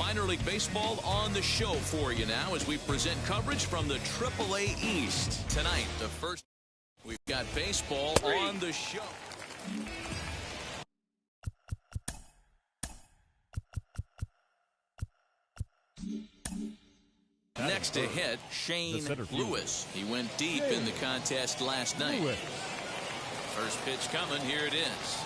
Minor League Baseball on the show for you now as we present coverage from the AAA East. Tonight, the first, we've got baseball on the show. Next to hit, Shane Lewis. He went deep in the contest last night. First pitch coming. Here it is.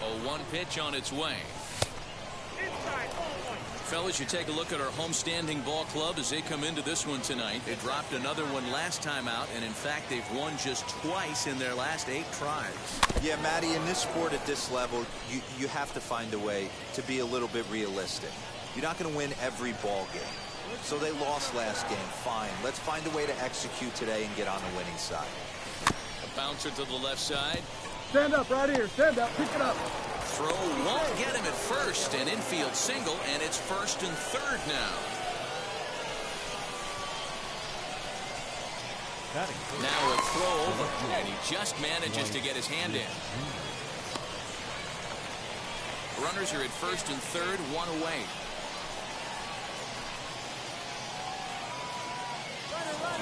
A 1 pitch on its way. Fellas, you take a look at our homestanding ball club as they come into this one tonight. They dropped another one last time out, and in fact, they've won just twice in their last 8 tries. Yeah, Matty, in this sport at this level, you have to find a way to be a little bit realistic. You're not going to win every ball game. So they lost last game. Fine. Let's find a way to execute today and get on the winning side. A bouncer to the left side. Stand up right here. Stand up. Pick it up. Throw won't get him at first. An infield single, and it's first and third now. Now a throw over, and he just manages to get his hand in. Runners are at first and third, 1 away.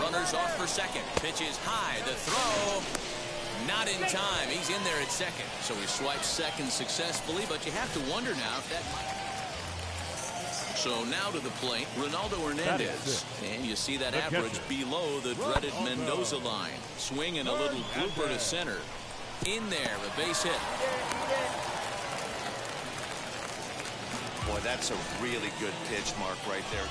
Runners off for second. Pitch is high. The throw. Not in time. He's in there at second. So he swipes second successfully, but you have to wonder now if that might. So now to the plate, Ronaldo Hernandez. And you see that average below the dreaded Mendoza line. Swinging a little blooper to center. In there, a base hit. Boy, that's a really good pitch mark right there.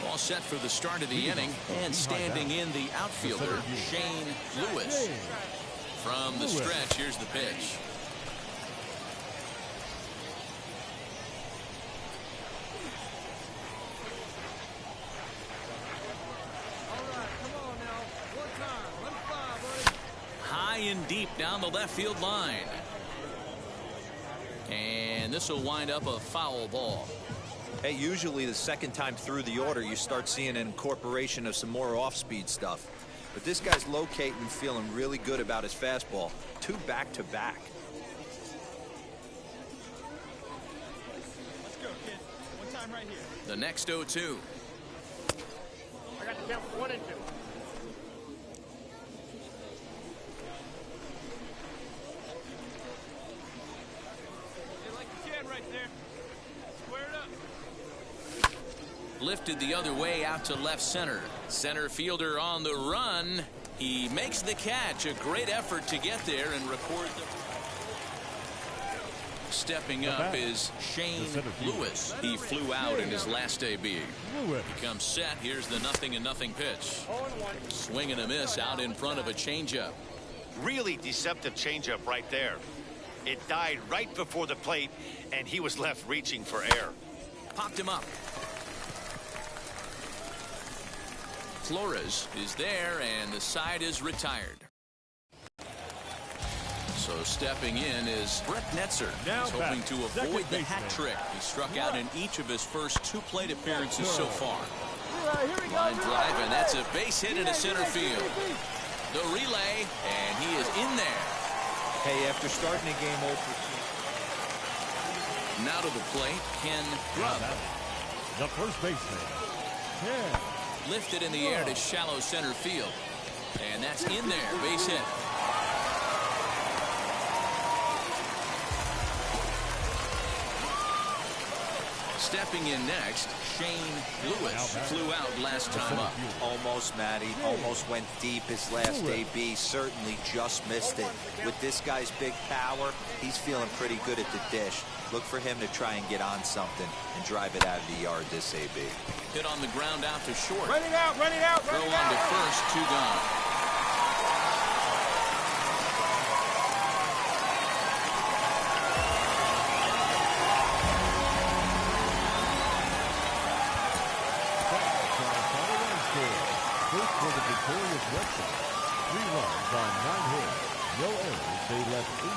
All set for the start of the inning, and standing in the outfielder, Shane Lewis. From the stretch, here's the pitch. High and deep down the left field line. And this will wind up a foul ball. Hey, usually the second time through the order, you start seeing an incorporation of some more off-speed stuff. But this guy's locating and feeling really good about his fastball. 2 back-to-back. Let's go, kid. 1 time right here. The next 0-2. I got the count for 1 and 2. Lifted the other way out to left center. Center fielder on the run. He makes the catch. A great effort to get there and record the... Stepping up is Shane Lewis. He flew out in his last AB. He comes set. Here's the 0-0 pitch. Swing and a miss out in front of a changeup. Really deceptive changeup right there. It died right before the plate, and he was left reaching for air. Popped him up. Flores is there, and the side is retired. So stepping in is Brett Netzer. He's hoping to avoid the hat trick. He struck out in each of his first 2 plate appearances so far. Line drive, and that's a base hit into center field. The relay, and he is in there. Hey, after starting a game 0-2. Now to the plate, Ken Grubb. The first baseman, Ken. Lifted in the air to shallow center field. And that's in there. Base hit. Stepping in next, Shane Lewis flew out last time up. Almost, Matty. Almost went deep his last AB. Certainly just missed it. With this guy's big power, he's feeling pretty good at the dish. Look for him to try and get on something and drive it out of the yard this AB. Hit on the ground out to short. Run it out, run it out, run it out. Throw on to first, 2 gone. First for the victorious Red Sox. 3 runs on 9 hits. No errors. They left 18.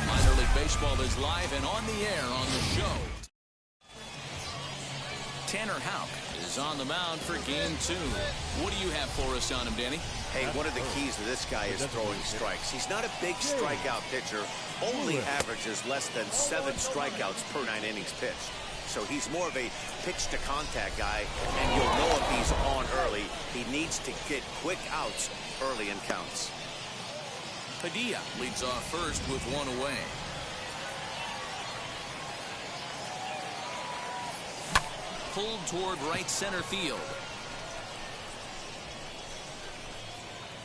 Minor League Baseball is live and on the air on the show. Tanner Houck is on the mound for game 2. What do you have for us on him, Danny? Hey, one of the keys to this guy is throwing strikes. He's not a big strikeout pitcher, only averages less than 7 strikeouts per 9 innings pitched. So he's more of a pitch-to-contact guy, and you'll know if he's on early. He needs to get quick outs early in counts. Padilla leads off first with 1 away. Pulled toward right center field.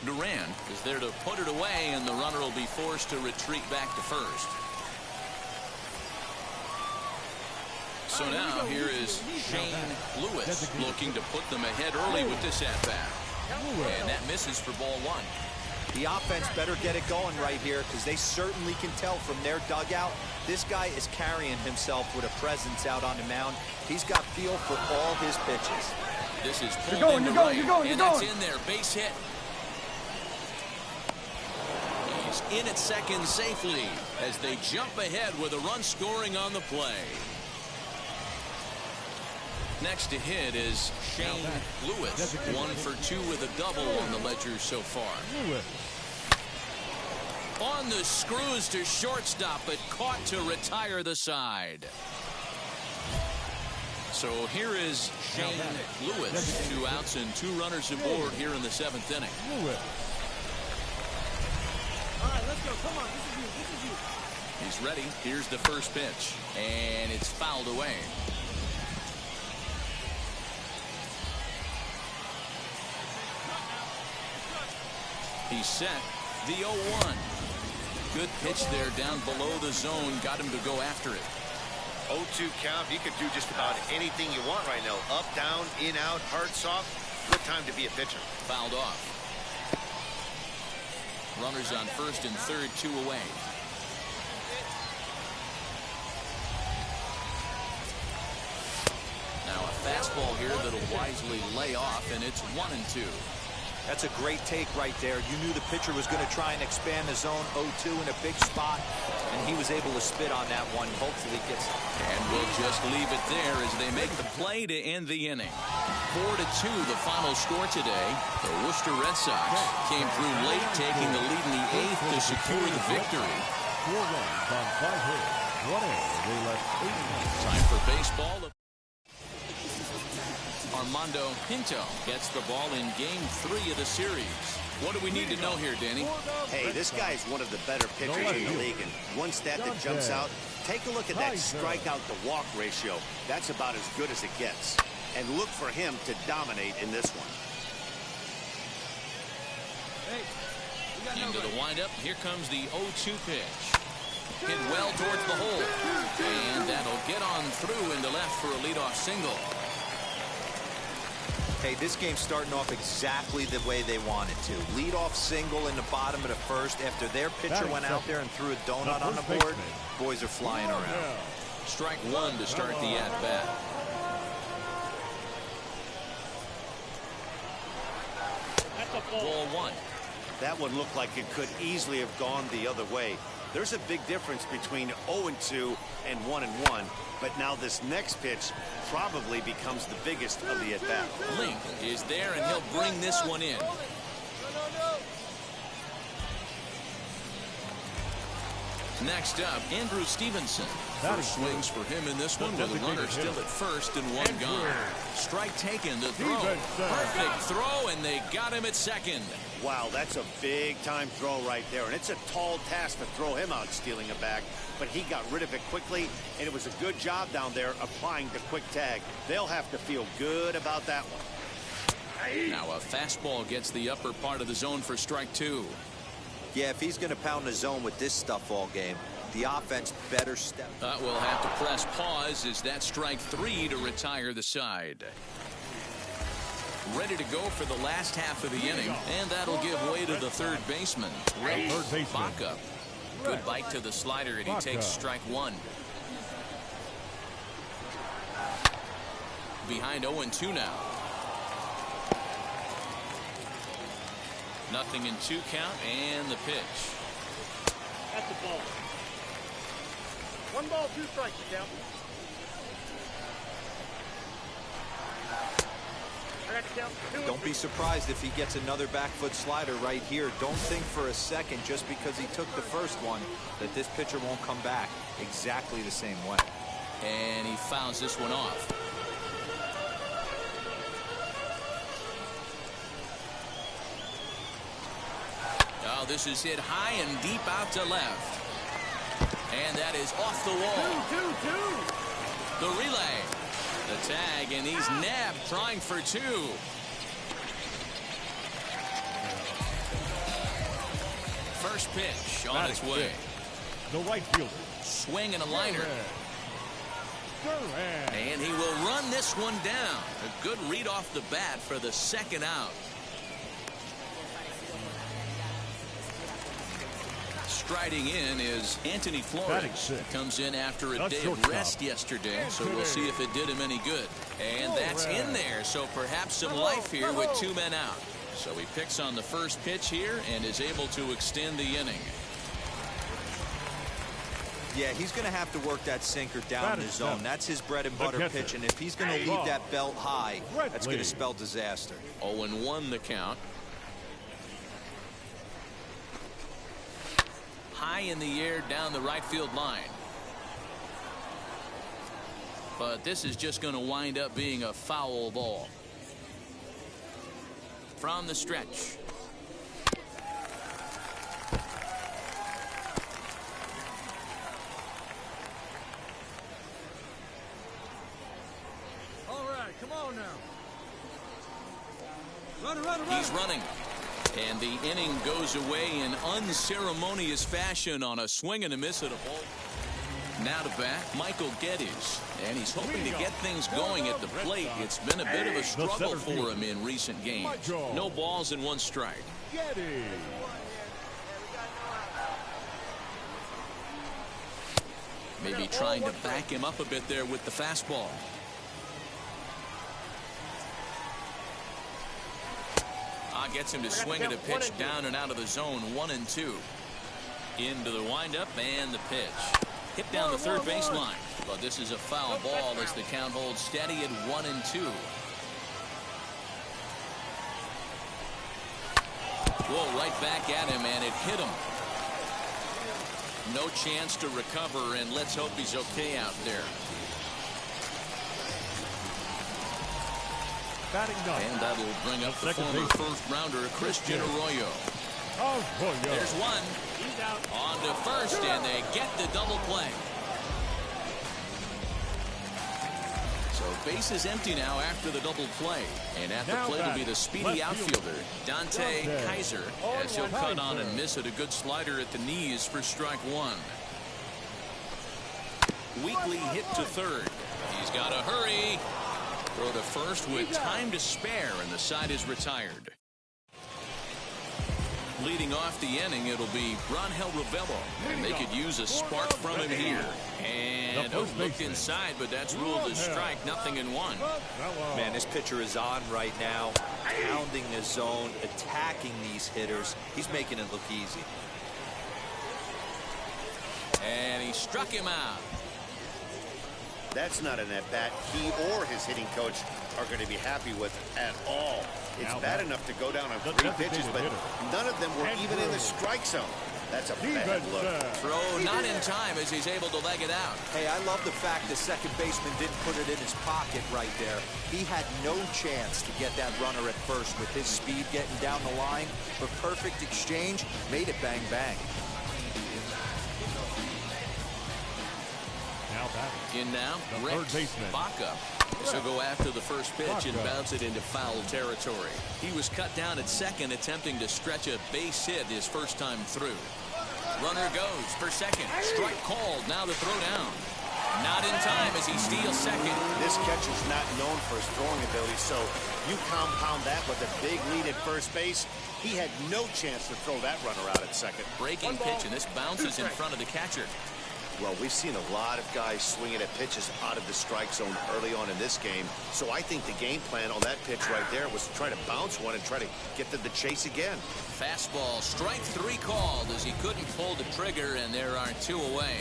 Duran is there to put it away, and the runner will be forced to retreat back to first. So now here is Shane Lewis looking to put them ahead early with this at-bat. And that misses for ball 1. The offense better get it going right here, because they certainly can tell from their dugout this guy is carrying himself with a presence out on the mound. He's got feel for all his pitches. This is pulled into right, and that's in there. Base hit. He's in at second safely as they jump ahead with a run scoring on the play. Next to hit is Shane Lewis. 1 for 2 with a double on the ledger so far. On the screws to shortstop, but caught to retire the side. So here is Shane Lewis. 2 outs and 2 runners aboard here in the 7th inning. All right, let's go. Come on, this is you. This is you. He's ready. Here's the first pitch, and it's fouled away. He's set. The 0-1. Good pitch there down below the zone. Got him to go after it. 0-2 count. He could do just about anything you want right now. Up, down, in, out, hard, soft. Good time to be a pitcher. Fouled off. Runners on first and third, 2 away. Now a fastball here that'll wisely lay off, and it's 1-2. That's a great take right there. You knew the pitcher was going to try and expand the zone 0-2 in a big spot, and he was able to spit on that one. Hopefully gets. And we'll just leave it there as they make the play to end the inning. 4-2 the final score today. The Worcester Red Sox came through late, taking the lead in the 8th to secure the victory. 4 runs on 5 hits. 1 error. They left 8 runs. Time for baseball. Armando Pinto gets the ball in game 3 of the series. What do we need to know here, Danny? Hey, this guy is one of the better pitchers in the league, and one stat that jumps out, take a look at that strikeout to walk ratio. That's about as good as it gets. And look for him to dominate in this one. Into the windup, here comes the 0-2 pitch. Hit well towards the hole. And that'll get on through into left for a leadoff single. Hey, this game's starting off exactly the way they wanted to. Lead-off single in the bottom of the first after their pitcher went out there and threw a donut on the board. Boys are flying around. Strike 1 to start the at-bat. Ball 1. That one looked like it could easily have gone the other way. There's a big difference between 0-2 and 1-1, but now this next pitch probably becomes the biggest of the at-bat. Link is there, and he'll bring this one in. Next up, Andrew Stevenson. First swings for him in this one with a runner still at first and 1 gone. Strike taken to throw. Perfect throw, and they got him at second. Wow, that's a big-time throw right there, and it's a tall task to throw him out stealing a bag, but he got rid of it quickly, and it was a good job down there applying the quick tag. They'll have to feel good about that one. Now a fastball gets the upper part of the zone for strike 2. Yeah, if he's going to pound the zone with this stuff all game, the offense better step. We'll have to press pause as that strike 3 to retire the side. Ready to go for the last half of the inning, and that'll give way to the third baseman, Ray Baca. Good bite to the slider, and he takes strike 1. Behind 0-2 now. 0-2 count, and the pitch. That's the ball. 1 ball, 2 strikes, count. Don't be surprised if he gets another back foot slider right here. Don't think for a second, just because he took the first one, that this pitcher won't come back exactly the same way. And he fouls this one off. Oh, this is hit high and deep out to left. And that is off the wall. The relay. The tag, and he's nabbed trying for two. First pitch on its way. The right fielder. Swing and a liner. And he will run this one down. A good read off the bat for the second out. Striding in is Anthony Flores. Comes in after a day of rest yesterday, so we'll see if it did him any good. And that's in there, so perhaps some life here with two men out. So he picks on the first pitch here and is able to extend the inning. Yeah, he's going to have to work that sinker down the zone. That's his bread and butter pitch, and if he's going to leave that belt high, that's going to spell disaster. 0-1 the count. High in the air down the right field line. But this is just going to wind up being a foul ball. From the stretch. All right, come on now. He's running. And the inning goes away in unceremonious fashion on a swing and a miss at a ball. Now to bat, Michael Geddes. And he's hoping to get things going at the plate. It's been a bit of a struggle for him in recent games. No balls and one strike. Maybe trying to back him up a bit there with the fastball. Gets him to swing at a pitch down and out of the zone. 1-2. Into the windup and the pitch. Hit down the third baseline. But this is a foul ball as the count holds steady at 1-2. Whoa, right back at him, and it hit him. No chance to recover, and let's hope he's okay out there. And that'll bring up the former first-rounder, Christian Arroyo. There's one. On to first, and they get the double play. So base is empty now after the double play. And at the plate will be the speedy outfielder, Dante Kaiser, as he'll cut on and miss at a good slider at the knees for strike one. Weakly hit to third. He's got to hurry. Throw to first with time to spare, and the side is retired. Leading off the inning, it'll be Bronhel Ravello, and they could use a spark from him here. And looked inside, but that's ruled a strike. 0-1. Man, this pitcher is on right now, pounding the zone, attacking these hitters. He's making it look easy. And he struck him out. That's not an at-bat he or his hitting coach are going to be happy with at all. It's bad enough to go down on 3 pitches, but none of them were even in the strike zone. That's a bad look. Throw not in time as he's able to leg it out. Hey, I love the fact the second baseman didn't put it in his pocket right there. He had no chance to get that runner at first with his speed getting down the line, but perfect exchange made it bang-bang. In now, Rex Baca. So go after the first pitch and bounce it into foul territory. He was cut down at second, attempting to stretch a base hit his first time through. Runner goes for second. Strike called. Now the throw down. Not in time as he steals second. This catcher's not known for his throwing ability, so you compound that with a big lead at first base. He had no chance to throw that runner out at second. Breaking pitch, and this bounces in front of the catcher. Well, we've seen a lot of guys swinging at pitches out of the strike zone early on in this game. So I think the game plan on that pitch right there was to try to bounce one and try to get to the chase again. Fastball, strike 3 called as he couldn't pull the trigger, and there are 2 away.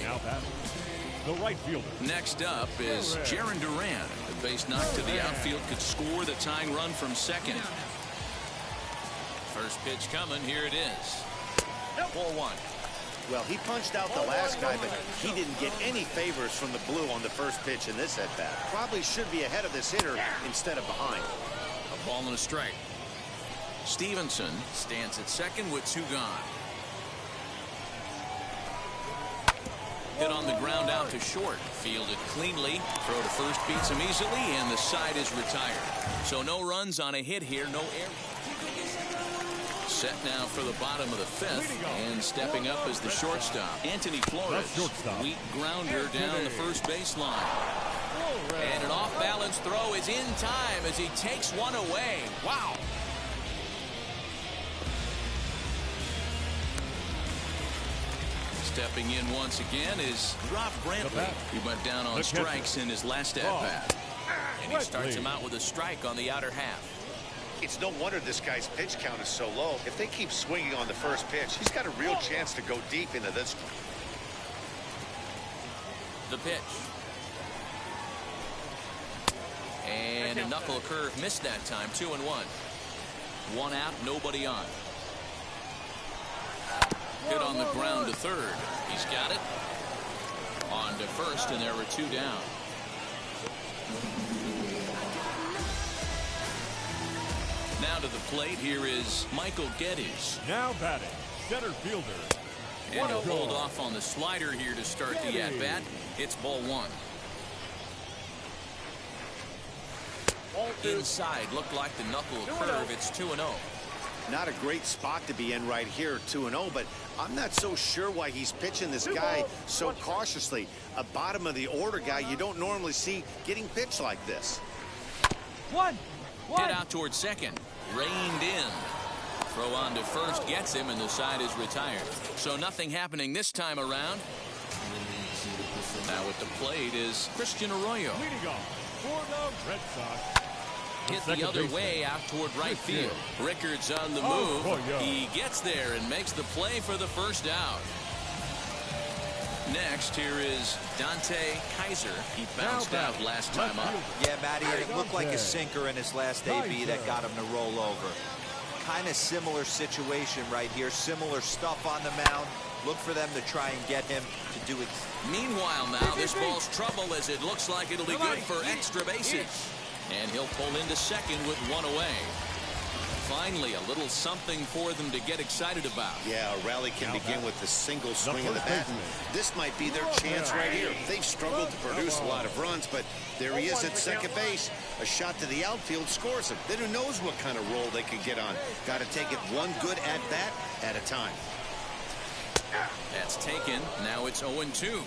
the right fielder. Next up is Jaron Duran. The base knock to the outfield could score the tying run from second. First pitch coming. Here it is. 4-1. Well, he punched out the last guy, but he didn't get any favors from the blue on the first pitch in this at-bat. Probably should be ahead of this hitter instead of behind. A ball and a strike. Stevenson stands at second with 2 gone. Hit on the ground out to short. Fielded cleanly. Throw to first beats him easily, and the side is retired. So no runs on a hit here, no error. Set now for the bottom of the 5th, and stepping up is the shortstop, Anthony Flores. Weak grounder down the first baseline. And an off-balance throw is in time as he takes one away. Wow. Stepping in once again is Rob Brantley. He went down on strikes in his last at-bat. And he starts him out with a strike on the outer half. It's no wonder this guy's pitch count is so low. If they keep swinging on the first pitch, he's got a real chance to go deep into this. The pitch. And a knuckle curve missed that time. 2-1. 1 out, nobody on. Hit on the ground to third. He's got it. On to first, and there were 2 down. Now to the plate, here is Michael Geddes. Now batting, center fielder. And he'll hold off on the slider here to start the at-bat. It's ball 1. Inside, looked like the knuckle curve. It's 2-0. Not a great spot to be in right here, 2-0, but I'm not so sure why he's pitching this guy so cautiously. A bottom of the order guy you don't normally see getting pitched like this. Hit out towards second. Reined in. Throw on to first gets him, and the side is retired. So nothing happening this time around. Now at the plate is Christian Arroyo. Leading off for the Red Sox. Hit the other way out toward right field. Rickard's on the move. He gets there and makes the play for the first out. Next, here is Dante Kaiser. He bounced out last time up. Yeah, Matty, and it looked like a sinker in his last AB that got him to roll over. Kind of similar situation right here. Similar stuff on the mound. Look for them to try and get him to do it. Meanwhile, now this ball's trouble as it looks like it'll be good for extra bases. And he'll pull into second with 1 away. Finally, a little something for them to get excited about. Yeah, a rally can begin with the single swing of the bat. This might be their chance right here. They've struggled to produce a lot of runs, but there he is at second base. A shot to the outfield scores him. Then who knows what kind of roll they could get on. Got to take it one good at-bat at a time. That's taken. Now it's 0-2.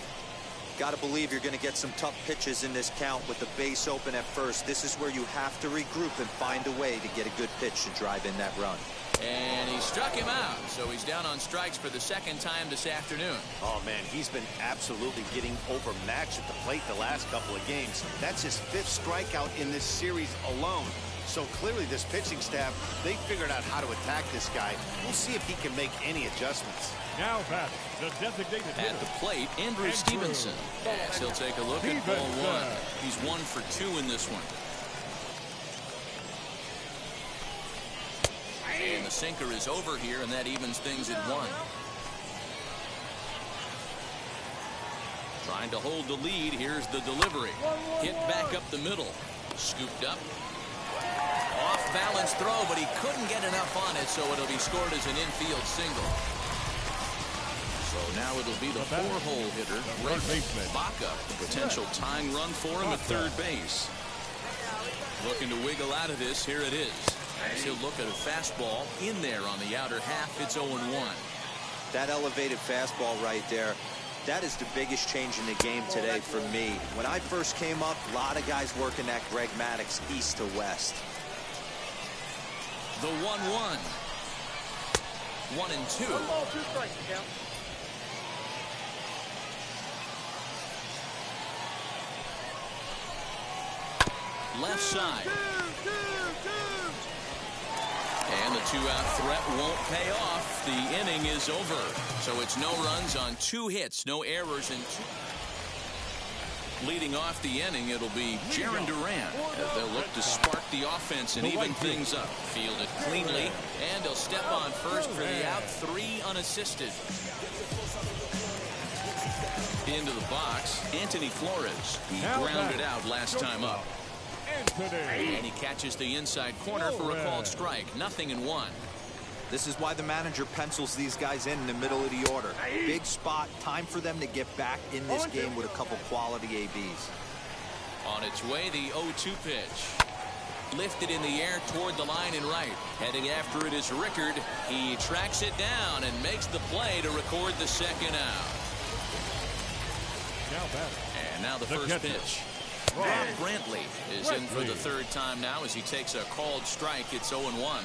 Got to believe you're going to get some tough pitches in this count with the base open at first. This is where you have to regroup and find a way to get a good pitch to drive in that run. And he struck him out, so he's down on strikes for the second time this afternoon. Oh, man, he's been absolutely getting overmatched at the plate the last couple of games. That's his 5th strikeout in this series alone. So clearly this pitching staff, they figured out how to attack this guy. We'll see if he can make any adjustments. Now batting, the designated hitter. At the plate, Andrew Stevenson. As he'll take a look at ball 1. He's 1 for 2 in this one. And the sinker is over here, and that evens things at 1. Trying to hold the lead. Here's the delivery. Hit back up the middle. Scooped up. Off-balance throw, but he couldn't get enough on it, so it'll be scored as an infield single. So now it'll be the 4-hole hitter, Rafe Baca, the potential tying run for him at third base. Looking to wiggle out of this. Here it is. As he'll look at a fastball in there on the outer half. It's 0-1. That elevated fastball right there, that is the biggest change in the game today for me. When I first came up, a lot of guys working that Greg Maddux east to west. The 1-1. 1-2. 1 ball, 2 strikes, count. Left side. And the 2-out threat won't pay off. The inning is over. So it's no runs on 2 hits, no errors, and 2. Leading off the inning, it'll be Jaron Durant as they'll look to spark the offense and even things up. Field it cleanly, and he'll step on first for the out. 3 unassisted. Into the box, Anthony Flores. He grounded out last time up. And he catches the inside corner for a called strike. 0-1. This is why the manager pencils these guys in the middle of the order. Big spot, time for them to get back in this game with a couple quality ABs. On its way, the 0-2 pitch. Lifted in the air toward the line and right. Heading after it is Rickard. He tracks it down and makes the play to record the second out. And now the first pitch. Rob Brantley is in for the 3rd time now as he takes a called strike. It's 0-1.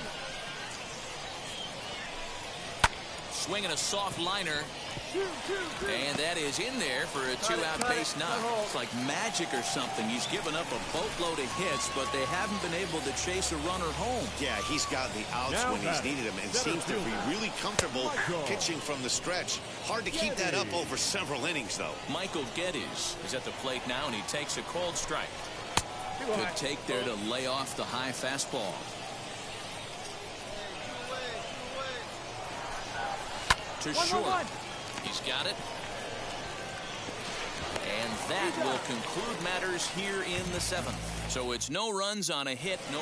Swinging a soft liner. And that is in there for a 2-out base knock. It's like magic or something. He's given up a boatload of hits, but they haven't been able to chase a runner home. Yeah, he's got the outs when he's needed them and seems to be really comfortable pitching from the stretch. Hard to keep that up over several innings, though. Michael Geddes is at the plate now, and he takes a called strike. Good take there to lay off the high fastball. To short. He's got it. And that will conclude matters here in the 7th. So it's no runs on a hit. No.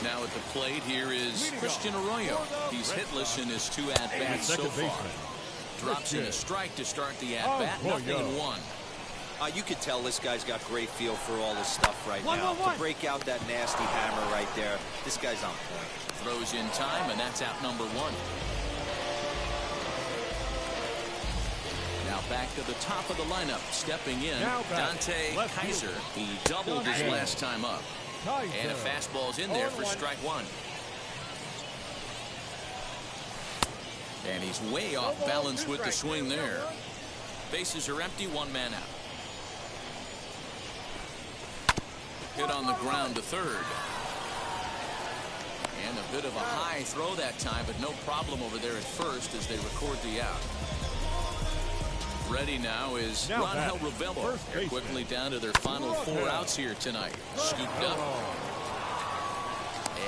Now at the plate here is Christian Arroyo. He's hitless in his 2 at-bats so far. Drops in a strike to start the at-bat. 0-1. You could tell this guy's got great feel for all this stuff right now. To break out that nasty hammer right there, this guy's on point. Throws in time, and that's out number 1. Now back to the top of the lineup. Stepping in, Dante Kaiser. He doubled his last time up. And a fastball's in there for strike 1. And he's way off balance with the swing there. Bases are empty, 1 man out. Hit on the ground to 3rd. And a bit of a high throw that time, but no problem over there at first as they record the out. Ready now is Rangel Ravelo. They're quickly down to their final 4 outs here tonight. Scooped up.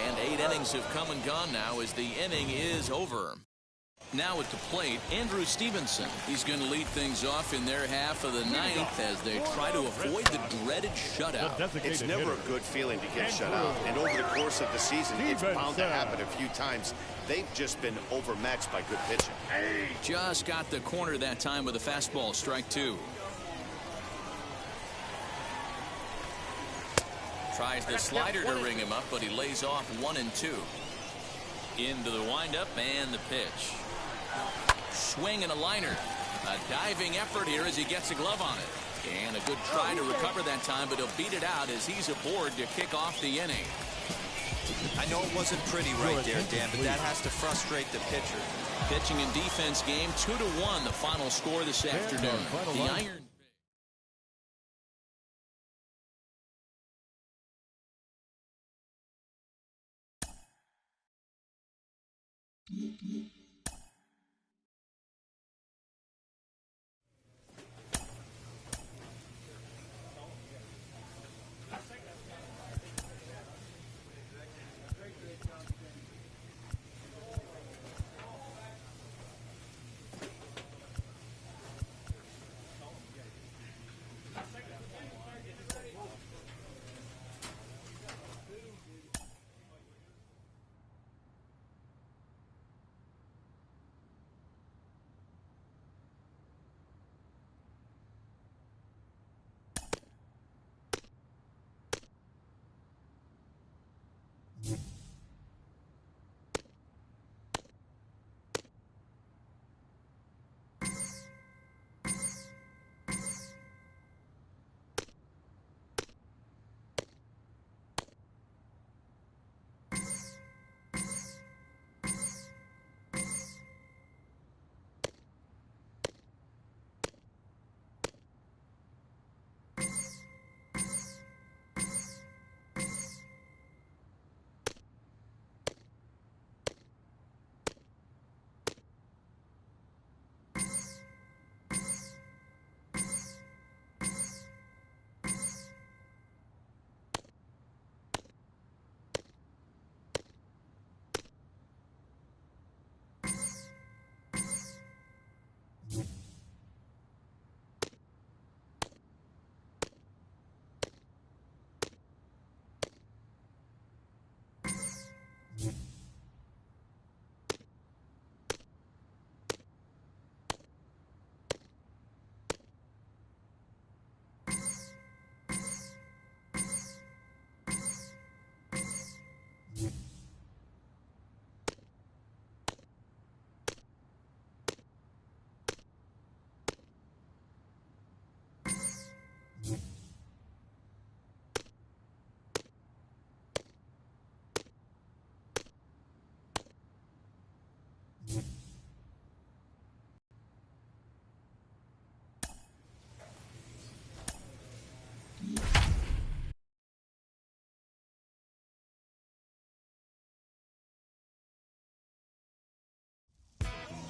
And 8 innings have come and gone now as the inning is over. Now at the plate, Andrew Stevenson. He's going to lead things off in their half of the 9th as they try to avoid the dreaded shutout. It's never a good feeling to get shut out. And over the course of the season, it's bound to happen a few times. They've just been overmatched by good pitching. Just got the corner that time with a fastball. Strike 2. Tries the slider to ring him up, but he lays off 1 and 2. Into the windup and the pitch. Swing and a liner. A diving effort here as he gets a glove on it. And a good try to recover that time, but he'll beat it out as he's aboard to kick off the inning. I know it wasn't pretty right there, Dan, but that has to frustrate the pitcher. Pitching and defense game 2-1, the final score this afternoon. The Iron.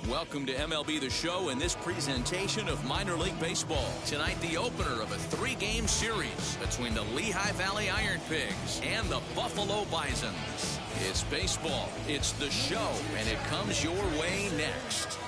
Welcome to MLB The Show and this presentation of minor league baseball. Tonight, the opener of a 3-game series between the Lehigh Valley Iron Pigs and the Buffalo Bisons. It's baseball, it's the show, and it comes your way next.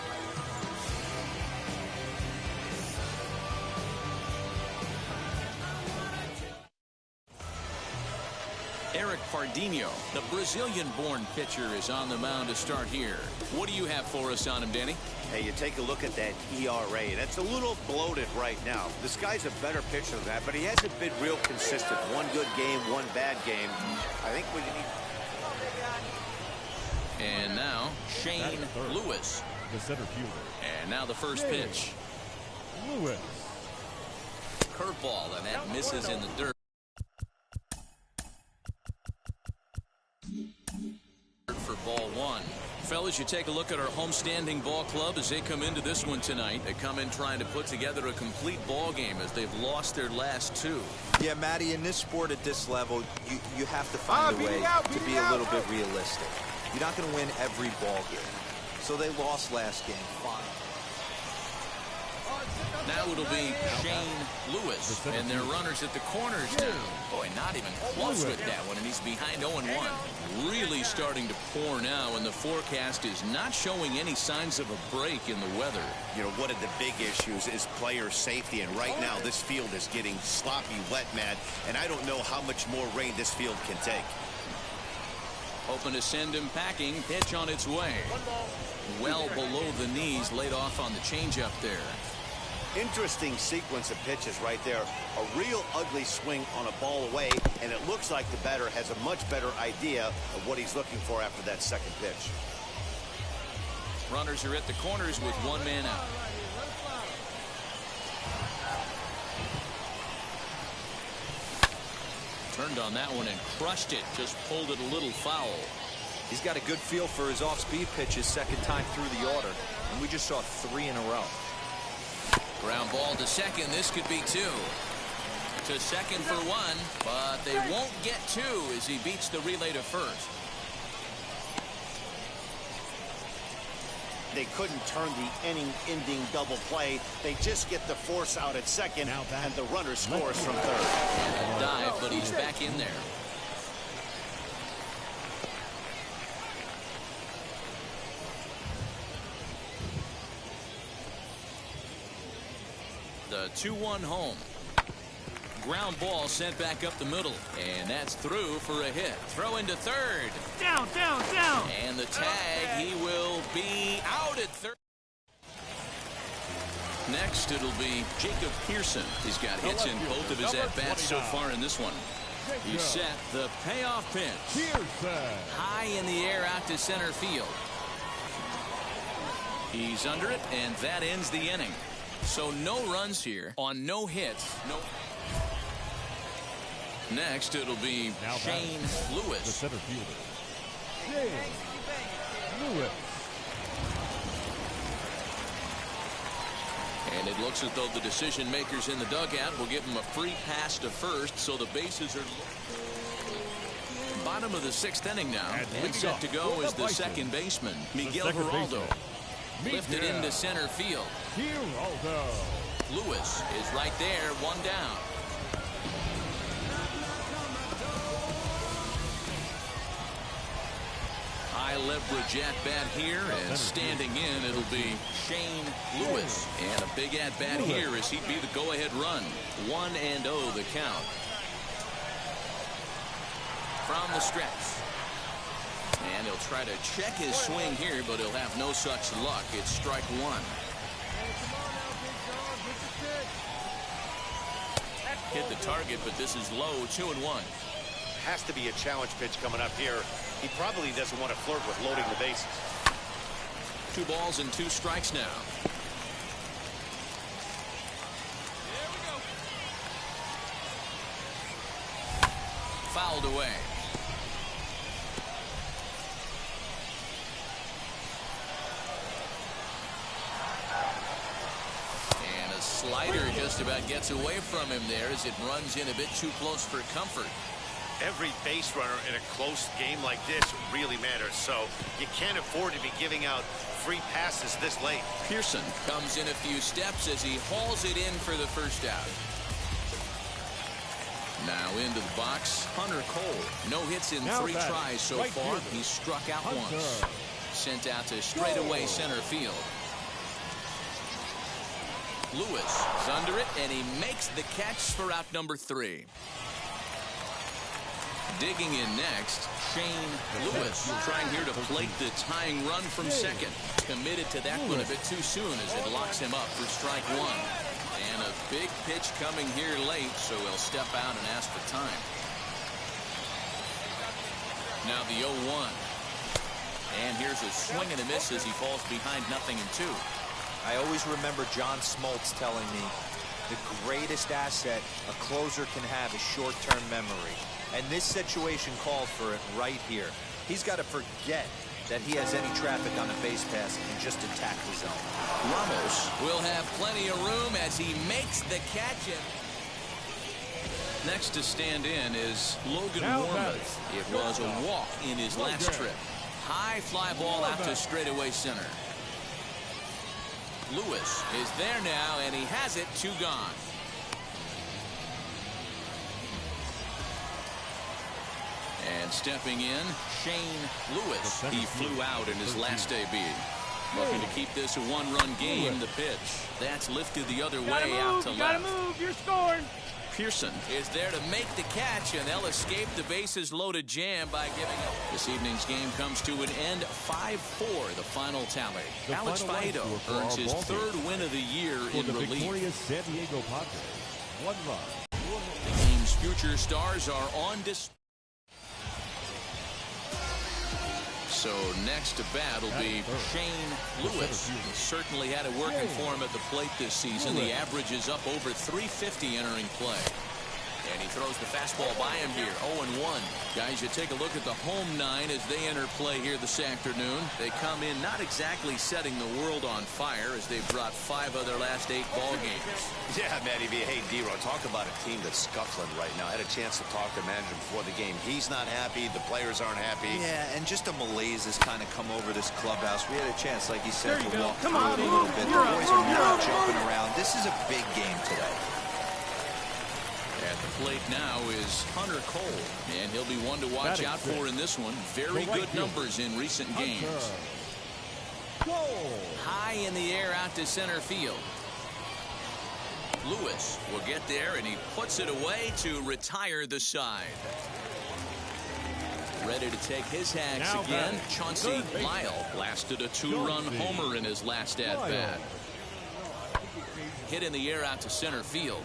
Eric Pardinho, the Brazilian-born pitcher, is on the mound to start here. What do you have for us on him, Danny? Hey, you take a look at that ERA. That's a little bloated right now. This guy's a better pitcher than that, but he hasn't been real consistent. One good game, one bad game. I think we need... And now, Shane Lewis. The center fielder. And now the first pitch. Lewis. Curveball, and that misses in the dirt. For ball one. Fellas, you take a look at our homestanding ball club as they come into this one tonight. They come in trying to put together a complete ball game as they've lost their last 2. Yeah, Matty, in this sport at this level, you have to find a way to be a little bit realistic. You're not going to win every ball game. So they lost last game. Fine. Now it'll be Shane Lewis, and their runners at the corners now. Boy, not even close with that one, and he's behind 0-1. Really starting to pour now, and the forecast is not showing any signs of a break in the weather. You know, one of the big issues is player safety, and right now this field is getting sloppy wet, Matt, and I don't know how much more rain this field can take. Hoping to send him packing. Pitch on its way. Well below the knees, laid off on the changeup there. Interesting sequence of pitches right there. A real ugly swing on a ball away, and it looks like the batter has a much better idea of what he's looking for after that second pitch. Runners are at the corners with 1 man out. Turned on that one and crushed it. Just pulled it a little foul. He's got a good feel for his off-speed pitches second time through the order, and we just saw 3 in a row. Ground ball to second. This could be 2. To second for 1, but they won't get 2 as he beats the relay to first. They couldn't turn the inning-ending double play. They just get the force out at second, and the runner scores from third. Dive, but he's back in there. The 2-1 home. Ground ball sent back up the middle, and that's through for a hit. Throw into third. Down, down, down. And the tag, he will be out at third. Next, it'll be Jacob Pearson. He's got hits in both of his at-bats so far in this one. He's set the payoff pitch. High in the air out to center field. He's under it, and that ends the inning. So no runs here on no hits. No. Next, it'll be Shane Lewis. The center fielder. Shane Lewis. And it looks as though the decision makers in the dugout will give him a free pass to first, so the bases are bottom of the 6th inning now. And set to go is the second baseman, Miguel Geraldo. Lifted into center field. Lewis is right there, 1 down. High leverage at bat here, and standing in, it'll be Shane Lewis. And a big at bat here as he'd be the go-ahead run. 1-0 the count. From the stretch. And he'll try to check his swing here, but he'll have no such luck. It's strike 1. Hit the target, but this is low, 2-1. Has to be a challenge pitch coming up here. He probably doesn't want to flirt with loading the bases. 2 balls and 2 strikes now. Fouled away. And a slider just about gets away from him there as it runs in a bit too close for comfort. Every base runner in a close game like this really matters, so you can't afford to be giving out free passes this late. Pearson comes in a few steps as he hauls it in for the first out. Now into the box, Hunter Cole. No hits in 3 tries so far. He's struck out once. Sent out to straightaway center field. Lewis is under it, and he makes the catch for out number 3. Digging in next, Shane Lewis trying here to plate the tying run from second. Committed to that one a bit too soon as it locks him up for strike 1. And a big pitch coming here late, so he'll step out and ask for time. Now the 0-1. And here's a swing and a miss as he falls behind 0-2. I always remember John Smoltz telling me the greatest asset a closer can have is short-term memory. And this situation called for it right here. He's got to forget that he has any traffic on a base pass and just attack the zone. Ramos will have plenty of room as he makes the catch. Next to stand in is Logan Warmoth. It was a walk in his last trip. High fly ball out to straightaway center. Lewis is there now, and he has it. 2 gone. And stepping in, Shane Lewis. He flew out in his last AB. Looking to keep this a 1-run game. The pitch. That's lifted the other way out to left. Gotta move. You're scoring. Pearson is there to make the catch, and they'll escape the bases loaded jam by giving up. This evening's game comes to an end. 5-4, the final tally. Alex Faedo earns his 3rd win of the year in relief. San Diego Padres. 1 run. The team's future stars are on display. So next to bat will be Shane Lewis. He certainly had it working for him at the plate this season. The average is up over 350 entering play. And he throws the fastball by him here. 0-1. Guys, you take a look at the home 9 as they enter play here this afternoon. They come in not exactly setting the world on fire as they've brought 5 of their last 8 ball games. Yeah, Matty V. Hey, D-Ro, talk about a team that's scuffling right now. I had a chance to talk to manager before the game. He's not happy. The players aren't happy. Yeah, and just a malaise has kind of come over this clubhouse. We had a chance, like you said, to walk Come through on, it a little bit. The boys are now jumping around. This is a big game today. At the plate now is Hunter Cole, and he'll be one to watch out for in this one. Very good numbers in recent games. High in the air out to center field. Lewis will get there, and he puts it away to retire the side. Ready to take his hacks again. Chauncey Lyle blasted a 2-run homer in his last at-bat. Hit in the air out to center field.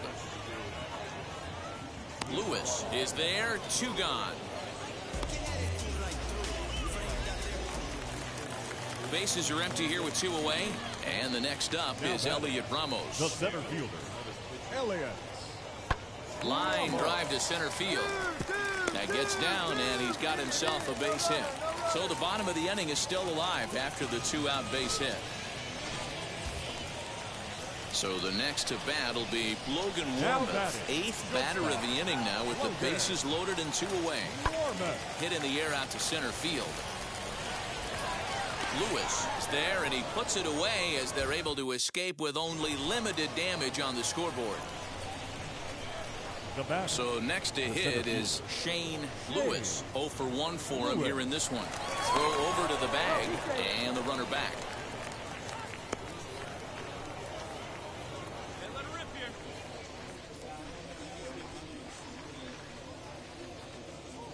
Lewis is there. 2 gone. Bases are empty here with 2 away. And the next up is Elliot Ramos. The center fielder, Elliot. Line drive to center field. That gets down, and he's got himself a base hit. So the bottom of the inning is still alive after the 2-out base hit. So the next to bat will be Logan Warmoth, 8th batter of the inning now with the bases loaded and 2 away. Hit in the air out to center field. Lewis is there, and he puts it away as they're able to escape with only limited damage on the scoreboard. So next to hit is Shane Lewis. 0 for 1 for him here in this one. Throw over to the bag, and the runner back.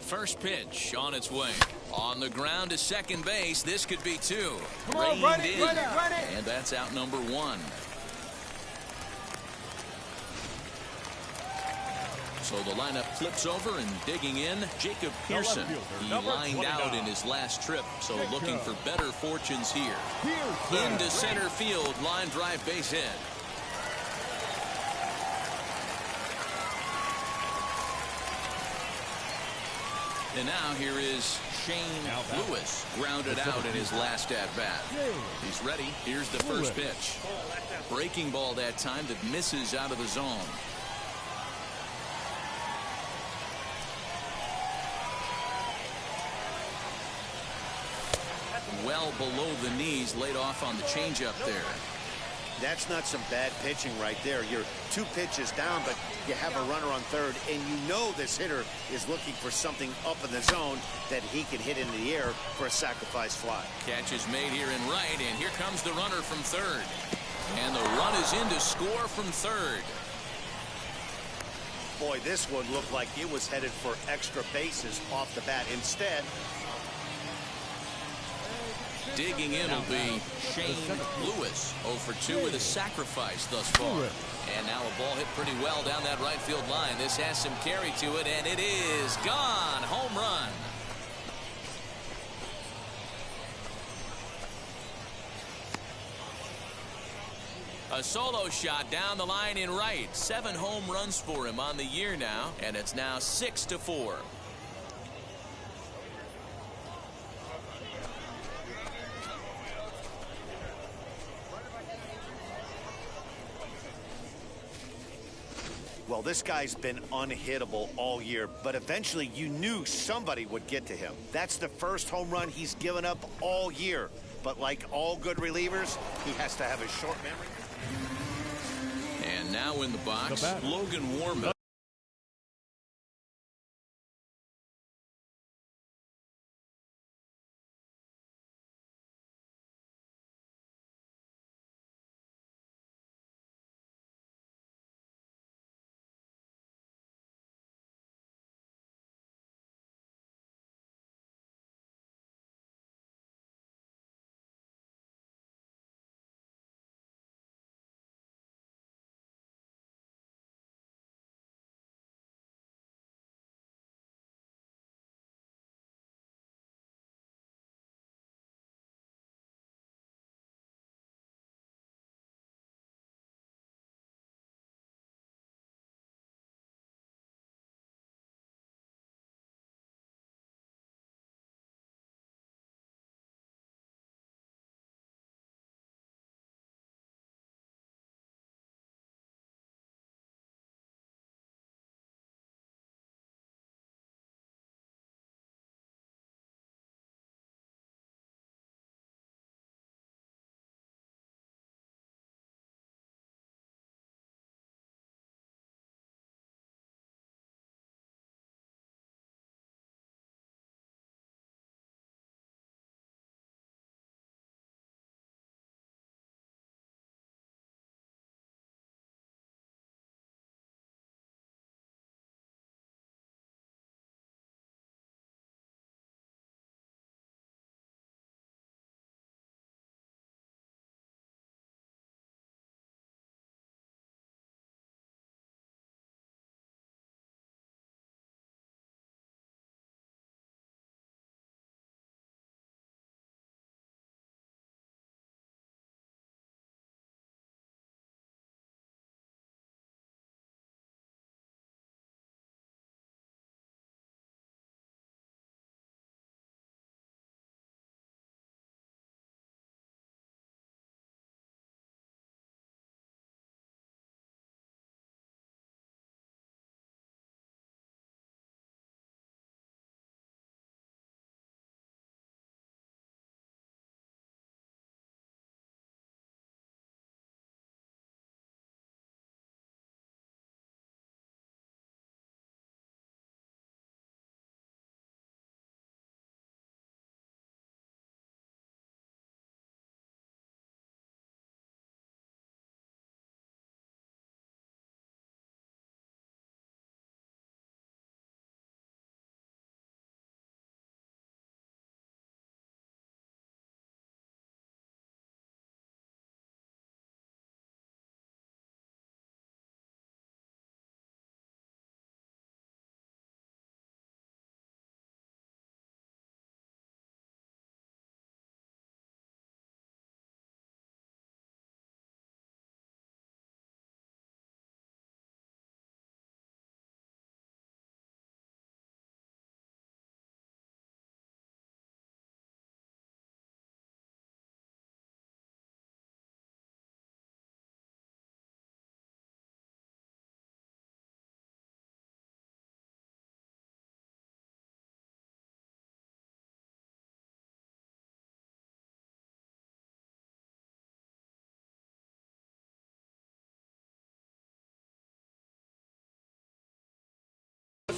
First pitch on its way. On the ground to second base. This could be 2. Reined in. And that's out number 1. So the lineup flips over, and digging in, Jacob Pearson. He lined out in his last trip, so looking for better fortunes here. Into center field, line drive base hit. And now here is Shane Lewis, grounded out in his last at-bat. He's ready. Here's the first pitch. Breaking ball that time that misses out of the zone. well below the knees, laid off on the changeup there. That's not some bad pitching right there. You're 2 pitches down, but you have a runner on third, and you know this hitter is looking for something up in the zone that he can hit into the air for a sacrifice fly. Catch is made here in right, and here comes the runner from third. And the run is in to score from third. Boy, this one looked like it was headed for extra bases off the bat. Instead, digging in will be Shane Lewis. 0 for 2 with a sacrifice thus far. And now a ball hit pretty well down that right field line. This has some carry to it, and it is gone. Home run. A solo shot down the line in right. 7 home runs for him on the year now, and it's now 6-4. well, this guy's been unhittable all year, but eventually you knew somebody would get to him. That's the first home run he's given up all year. But like all good relievers, he has to have a short memory. And now in the box, Logan Warman.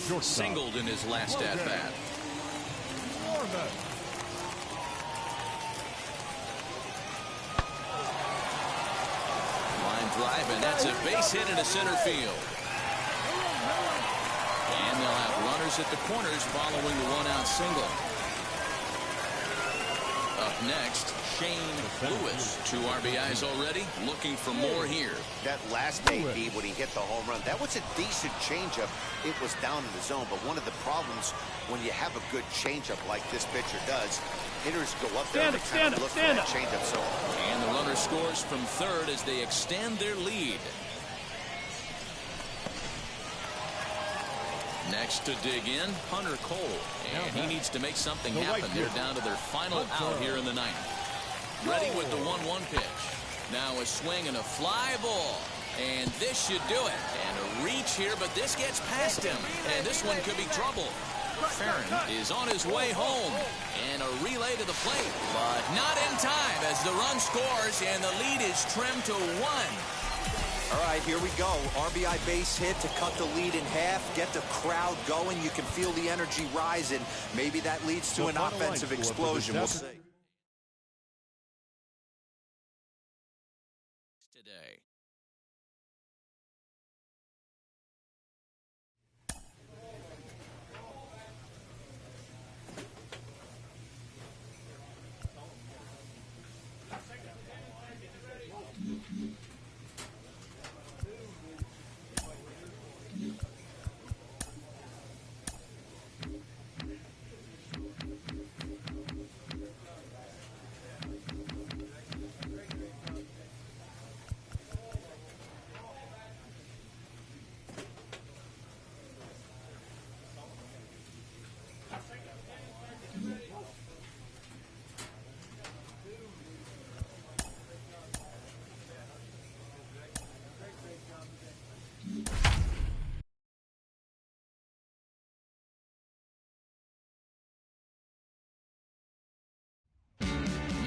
singled in his last at-bat. Line drive, and that's a base hit into center field. And they'll have runners at the corners following the one-out single. Up next, Shane Lewis. 2 RBIs already, looking for more here. That last AB when he hit the home run, that was a decent changeup. It was down in the zone, but one of the problems when you have a good changeup like this pitcher does, hitters go up there and kind of look for that changeup. So, and the runner scores from third as they extend their lead. Next to dig in, Hunter Cole. And he needs to make something happen. They're down to their final out here in the ninth. Ready with the 1-1 pitch. Now a swing and a fly ball. And this should do it. And a reach here, but this gets past him. And this one could be trouble. Farron is on his way home. And a relay to the plate. But not in time as the run scores and the lead is trimmed to 1. All right, here we go. RBI base hit to cut the lead in half, get the crowd going. You can feel the energy rising. Maybe that leads to an offensive explosion. We'll see. Today.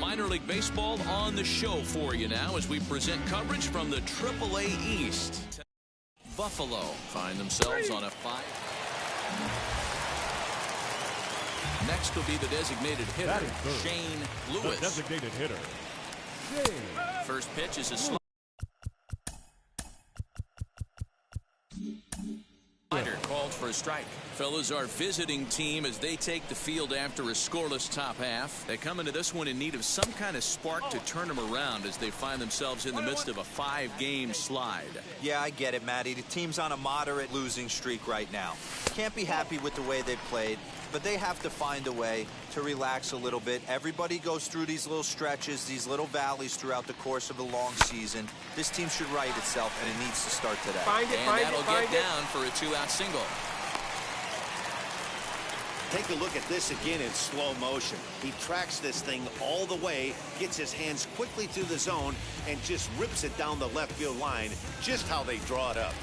Minor League Baseball on the show for you now as we present coverage from the AAA East. Buffalo find themselves on a 5. Next will be the designated hitter, Shane Lewis. The designated hitter. First pitch is a slider called for a strike. Fellas, our visiting team as they take the field after a scoreless top half. They come into this one in need of some kind of spark to turn them around as they find themselves in the midst of a 5-game slide. Yeah, I get it, Matty. The team's on a moderate losing streak right now. Can't be happy with the way they played, but they have to find a way to relax a little bit. Everybody goes through these little stretches, these little valleys throughout the course of a long season. This team should right itself, and it needs to start today. And that'll get down for a 2-out single. take a look at this again in slow motion. He tracks this thing all the way, gets his hands quickly through the zone, and just rips it down the left field line, just how they draw it up.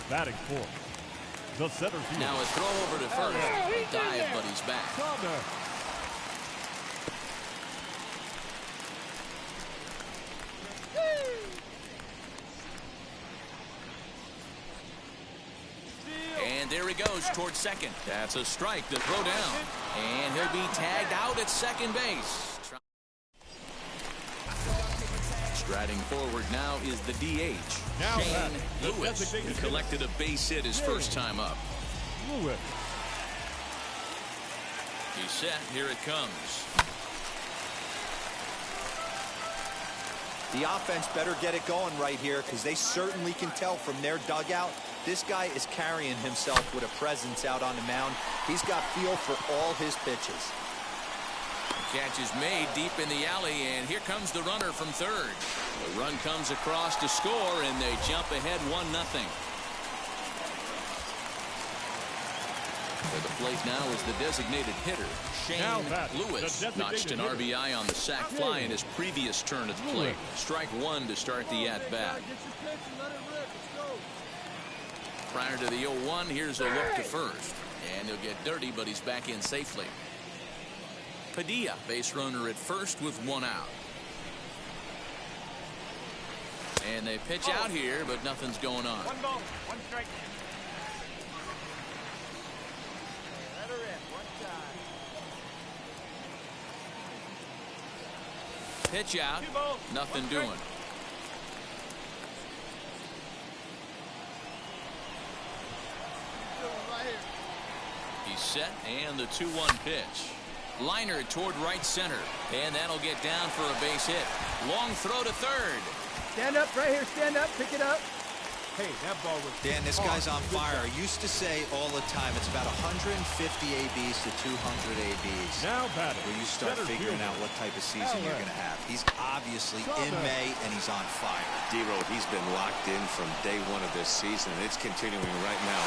Batting fourth, the center field. Now a throw over to first. A dive, but he's back. And there he goes towards second. That's a strike to throw down. And he'll be tagged out at second base. Striding forward now is the DH, Shane Lewis. He collected a base hit his first time up. Lewis. He's set. Here it comes. The offense better get it going right here, because they certainly can tell from their dugout this guy is carrying himself with a presence out on the mound. He's got feel for all his pitches. The catch is made deep in the alley, and here comes the runner from third. The run comes across to score, and they jump ahead 1-0. For the plate now is the designated hitter, Shane Lewis. Notched an RBI on the sac fly in his previous turn at the plate. Strike one to start the at-bat. Prior to the 0-1, here's a look to first. And he'll get dirty, but he's back in safely. Padilla, base runner at first with one out. And they pitch out here, but nothing's going on. One ball, one strike. Let her in, one time. Pitch out, nothing doing. He's set, and the 2-1 pitch. Liner toward right center, and that'll get down for a base hit. Long throw to third. Stand up right here, stand up, pick it up. Hey, that ball was... Dan, this guy's on fire. I used to say all the time, it's about 150 ABs to 200 ABs. Now batting. Where you start figuring out what type of season you're going to have. He's obviously in May, and he's on fire. D-Road, he's been locked in from day one of this season, and it's continuing right now.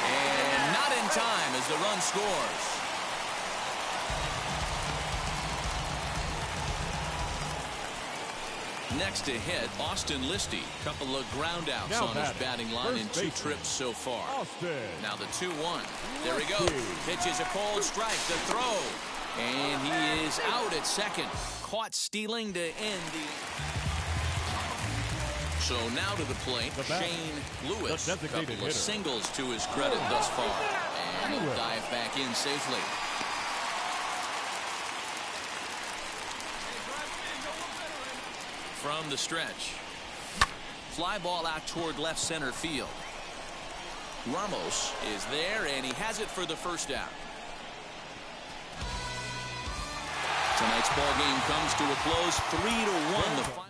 And not in time as the run scores. Next to hit, Austin Listy. Couple of ground outs now on his batting line in 2 trips so far. Austin. Now the 2-1. There he goes. Pitches a cold strike. The throw. And he is out at second. Caught stealing to end the... So now to the plate, Shane Lewis. A couple of singles to his credit thus far. And he'll dive back in safely. From the stretch. Fly ball out toward left center field. Ramos is there, and he has it for the first out. Tonight's ball game comes to a close, 3-1 the final.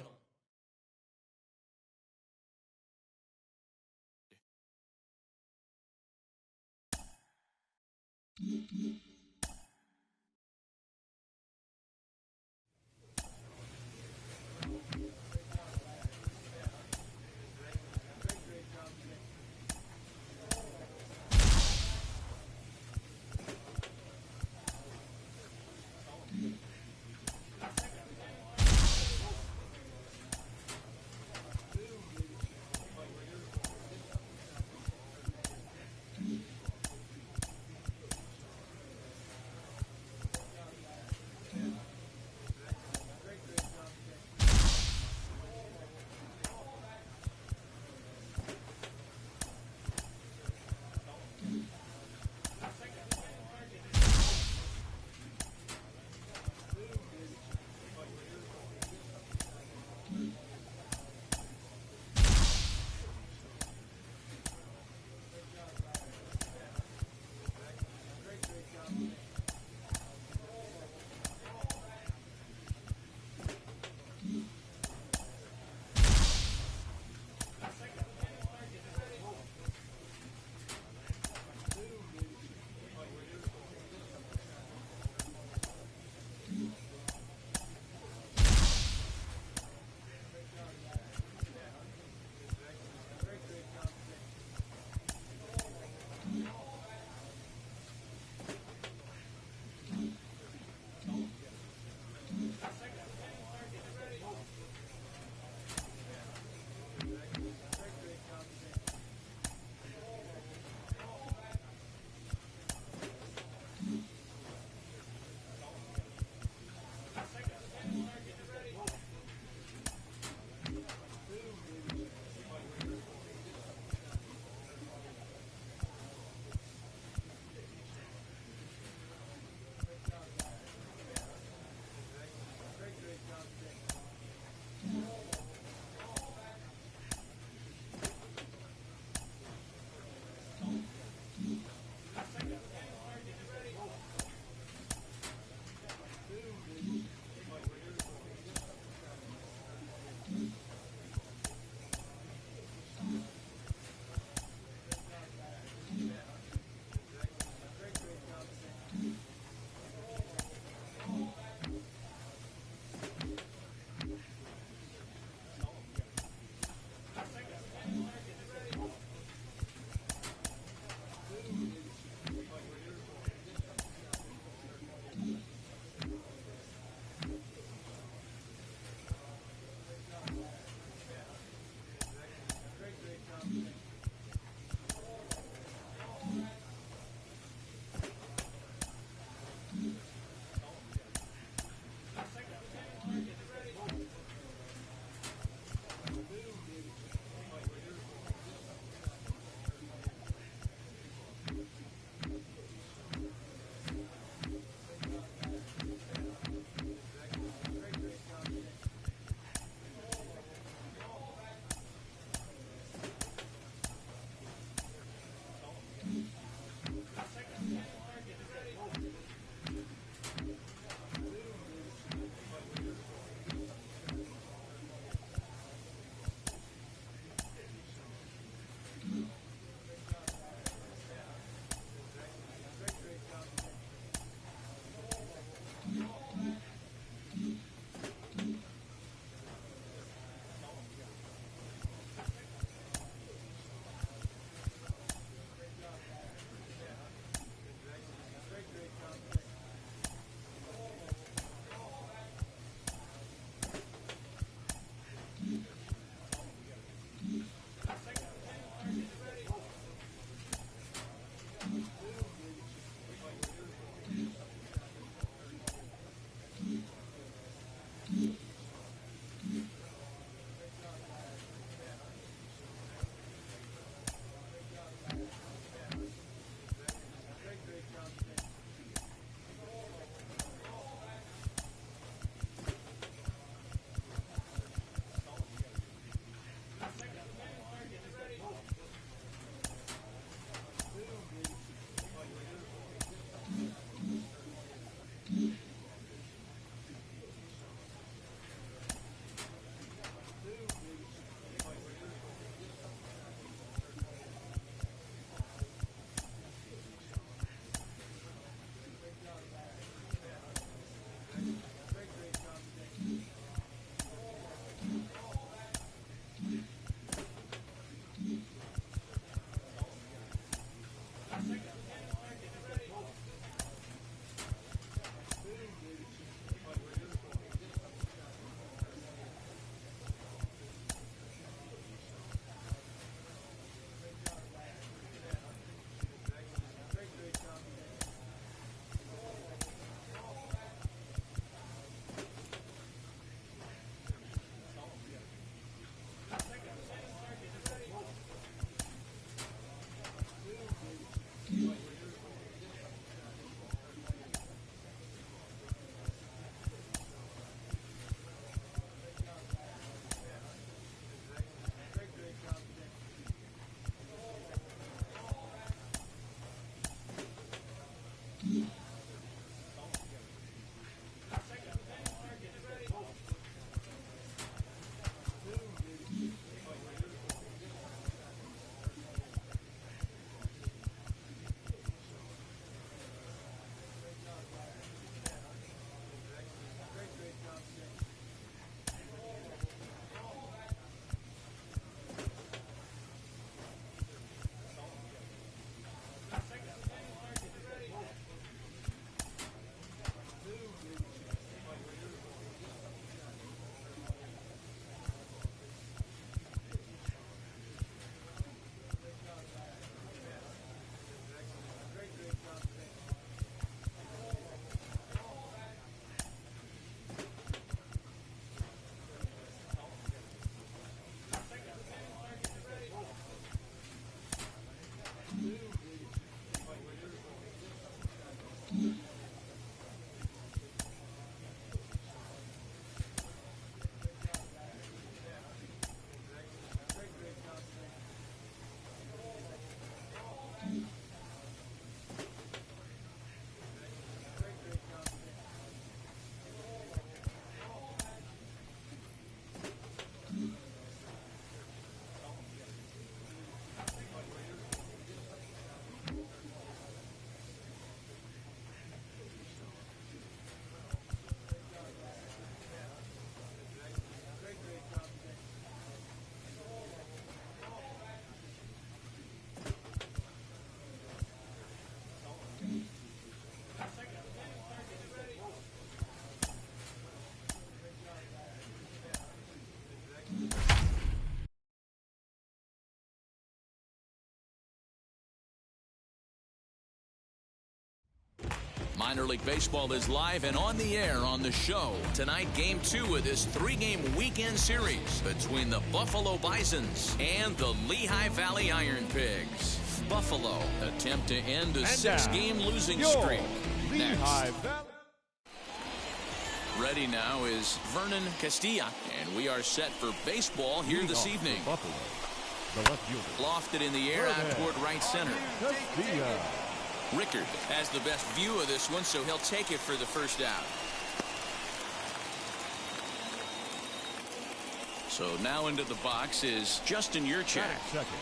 Minor League Baseball is live and on the air on the show. Tonight, Game 2 of this 3-game weekend series between the Buffalo Bisons and the Lehigh Valley Iron Pigs. Buffalo attempt to end a 6-game losing streak. Next. Ready now is Vernon Castilla, and we are set for baseball here this evening. Buffalo, the left fielder. Lofted in the air out toward right center. Rickard has the best view of this one, so he'll take it for the first out. So now into the box is Justin Yurchak. Second,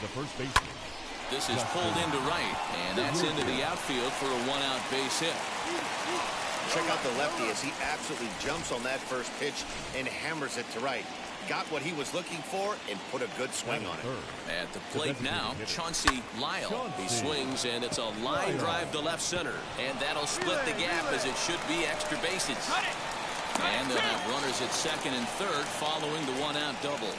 the first baseman. This is pulled into right, and that's into the outfield for a 1-out base hit. Check out the lefty as he absolutely jumps on that first pitch and hammers it to right. Got what he was looking for and put a good swing on it. At the plate now, Chauncey Lyle. He swings, and it's a line drive to left center. And that'll split the gap as it should be extra bases. And they'll have runners at second and third following the 1-out double.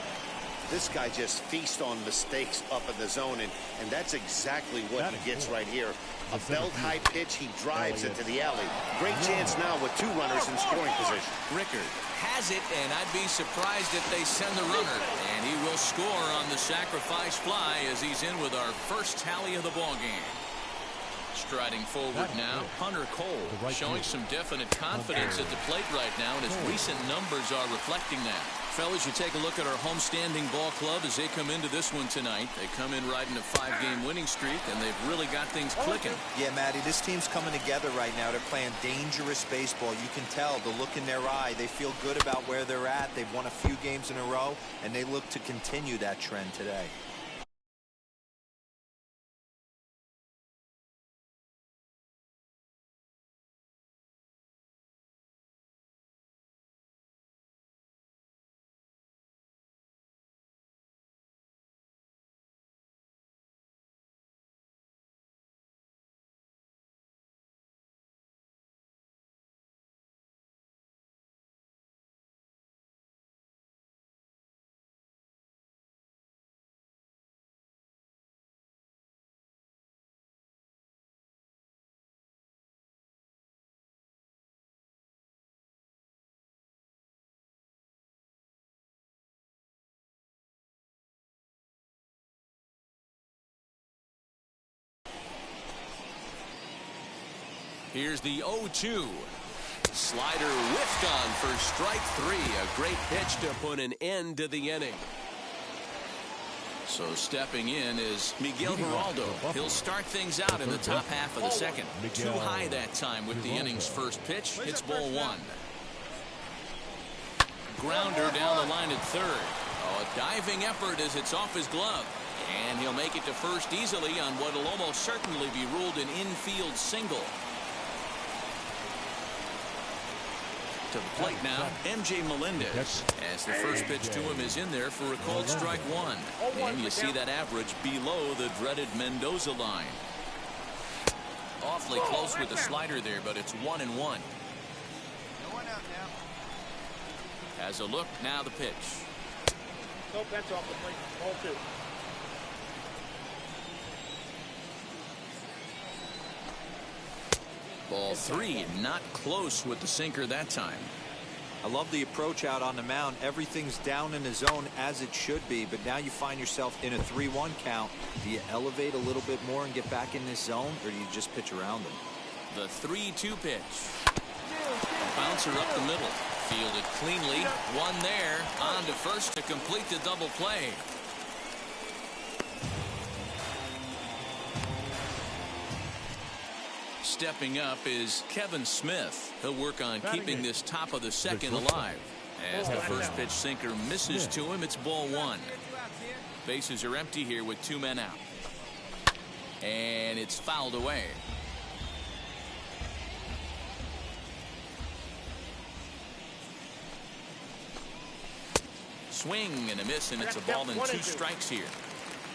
This guy just feasts on mistakes up in the zone, and that's exactly what he gets right here. A belt-high pitch, he drives it to the alley. Great chance now with 2 runners in scoring position. Rickard has it, and I'd be surprised if they send the runner. And he will score on the sacrifice fly as he's in with our first tally of the ballgame. Striding forward now, Hunter Cole, showing some definite confidence at the plate right now, and his recent numbers are reflecting that. Fellas, you take a look at our homestanding ball club as they come into this one tonight. They come in riding a 5-game winning streak, and they've really got things clicking. Yeah, Matty, this team's coming together right now. They're playing dangerous baseball. You can tell the look in their eye. They feel good about where they're at. They've won a few games in a row, and they look to continue that trend today. Here's the 0-2. Slider whiffed on for strike 3. A great pitch to put an end to the inning. So stepping in is Miguel Geraldo. He'll start things out in the top half of the second. Too high that time with the inning's first pitch. Hits ball 1. Grounder down the line at third. Oh, a diving effort as it's off his glove. And he'll make it to first easily on what will almost certainly be ruled an infield single. To the plate now, MJ Melendez. As the first pitch to him is in there for a called strike 1. And you see that average below the dreaded Mendoza line. Awfully close with the slider there, but it's 1-1. Has a look, now the pitch. No bench off the plate. Ball 2. Ball 3, not close with the sinker that time. I love the approach out on the mound. Everything's down in the zone as it should be, but now you find yourself in a 3-1 count. Do you elevate a little bit more and get back in this zone, or do you just pitch around them? The 3-2 pitch. A bouncer up the middle. Fielded cleanly. One there. On to first to complete the double play. Stepping up is Kevin Smith. He'll work on keeping this top of the second alive. As the first pitch sinker misses to him, it's ball 1. Bases are empty here with 2 men out. And it's fouled away. Swing and a miss, and it's a ball and 2 strikes here.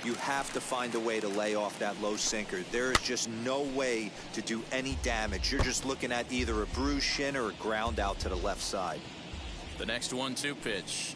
You have to find a way to lay off that low sinker. There is just no way to do any damage. You're just looking at either a bruised shin or a ground out to the left side. The next 1-2 pitch.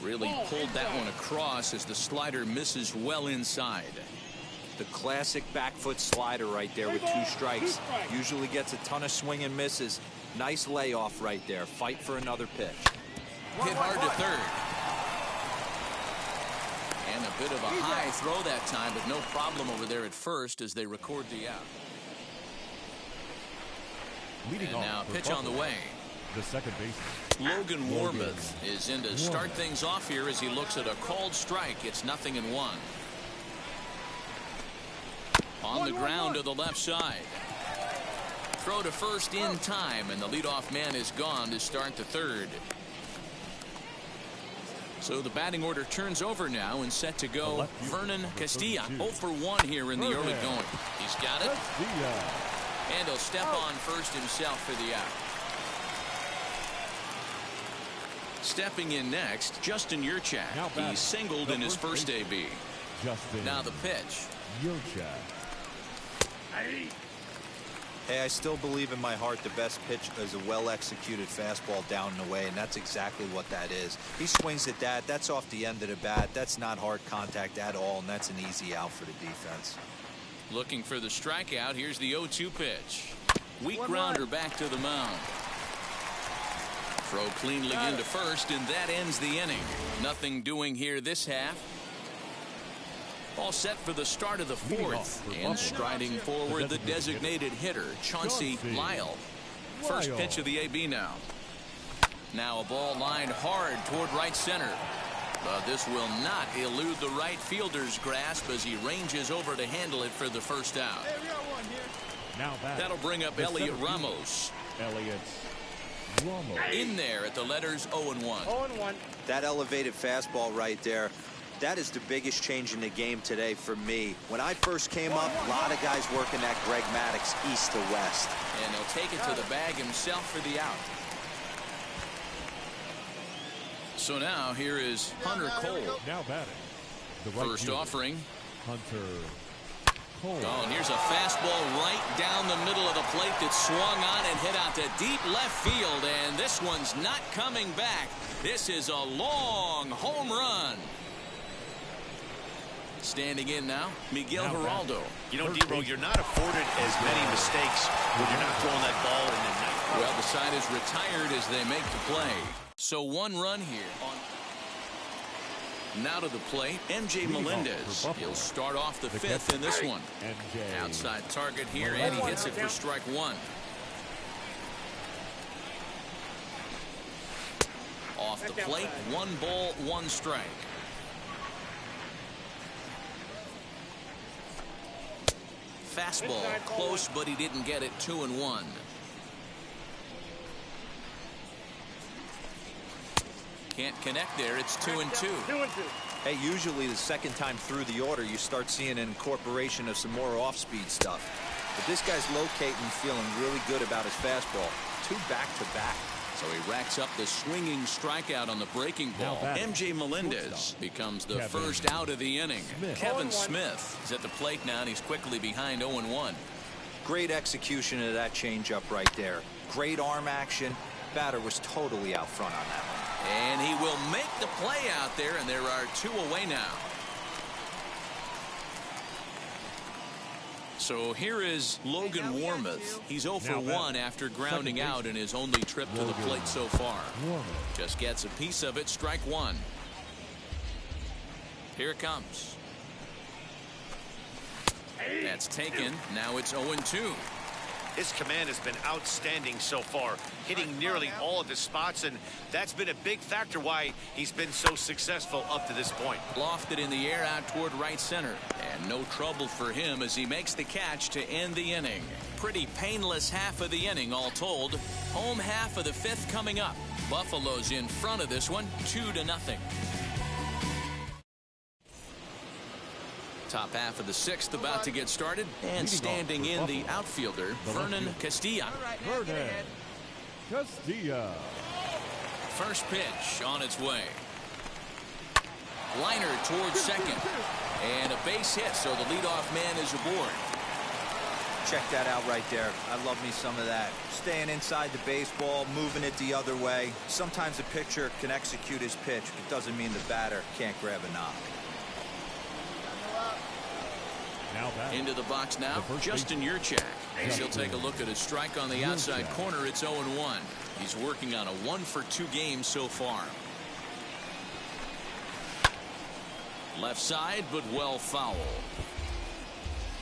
Really pulled that one across as the slider misses well inside. The classic back foot slider right there with 2 strikes. Usually gets a ton of swing and misses. Nice layoff right there. Fight for another pitch. Hit hard to third. And a bit of a high throw that time, but no problem over there at first as they record the out. Leading And off now for pitch on the way. The second baseman, Logan Warmuth is in to start things off here as he looks at a called strike. It's 0-1. On the ground to the left side. Throw to first in time, and the leadoff man is gone to start the third. So the batting order turns over now and set to go. Vernon Castilla 0 for 1 here in the early going. He's got it. And he'll step on first himself for the out. Stepping in next, Justin Yurchak. He singled in his first AB. Now the pitch. Hey, I still believe in my heart the best pitch is a well-executed fastball down and away, and that's exactly what that is. He swings at that. That's off the end of the bat. That's not hard contact at all, and that's an easy out for the defense. Looking for the strikeout. Here's the 0-2 pitch. Weak grounder back to the mound. Throw cleanly into first, and that ends the inning. Nothing doing here this half. All set for the start of the fourth. And striding forward, the designated hitter, Chauncey Lyle. First pitch of the AB now. Now a ball lined hard toward right center. But this will not elude the right fielder's grasp as he ranges over to handle it for the first out. That'll bring up Elliot Ramos. In there at the letters 0-1. 0-1. That elevated fastball right there, that is the biggest change in the game today for me. When I first came up, a lot of guys working that Greg Maddux east to west. And he'll take it to the bag himself for the out. So now here is Hunter Cole. Now batting. First offering. Hunter Cole. Oh, and here's a fastball right down the middle of the plate that swung on and hit out to deep left field. And this one's not coming back. This is a long home run. Standing in now, Miguel Geraldo. You know, Dero, you're not afforded as many mistakes when you're not throwing that ball in the net. Well, the side is retired as they make the play. So 1 run here. Now to the plate, MJ Melendez. He'll start off the 5th in this one. Outside target here, and he hits it for strike 1. Off the plate, 1 ball, 1 strike. Fastball close, but he didn't get it. 2-1. Can't connect there. It's 2-2. Hey, usually the second time through the order, you start seeing an incorporation of some more off-speed stuff. But this guy's locating, feeling really good about his fastball. 2 back-to-back. So he racks up the swinging strikeout on the breaking ball. MJ Melendez becomes the first out of the inning. Kevin Smith is at the plate now, and he's quickly behind 0-1. Great execution of that changeup right there. Great arm action. Batter was totally out front on that one. And he will make the play out there, and there are 2 away now. So here is Logan Warmuth. He's 0 for 1 after grounding out in his only trip to the plate so far. Just gets a piece of it. Strike 1. Here it comes. That's taken. Now it's 0-2. His command has been outstanding so far, hitting nearly all of his spots, and that's been a big factor why he's been so successful up to this point. Lofted in the air out toward right center, and no trouble for him as he makes the catch to end the inning. Pretty painless half of the inning all told. Home half of the 5th coming up. Buffalo's in front of this one, 2-0. Top half of the 6th about to get started, and standing in the outfielder, Vernon Castilla. First pitch on its way. Liner towards second, and a base hit, so the leadoff man is aboard. Check that out right there. I love me some of that. Staying inside the baseball, moving it the other way. Sometimes a pitcher can execute his pitch, but it doesn't mean the batter can't grab a knock. Now back. Into the box now, Justin Yurchak. As he'll take a look at a strike on the outside corner. It's 0-1. He's working on a 1-for-2 game so far. Left side, but well foul.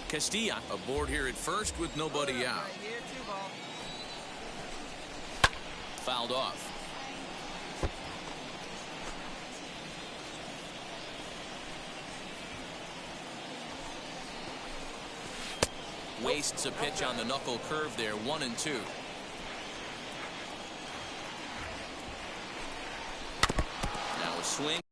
Castilla aboard here at first with nobody out. Fouled off. Wastes a pitch on the knuckle curve there. 1-2. Now a swing.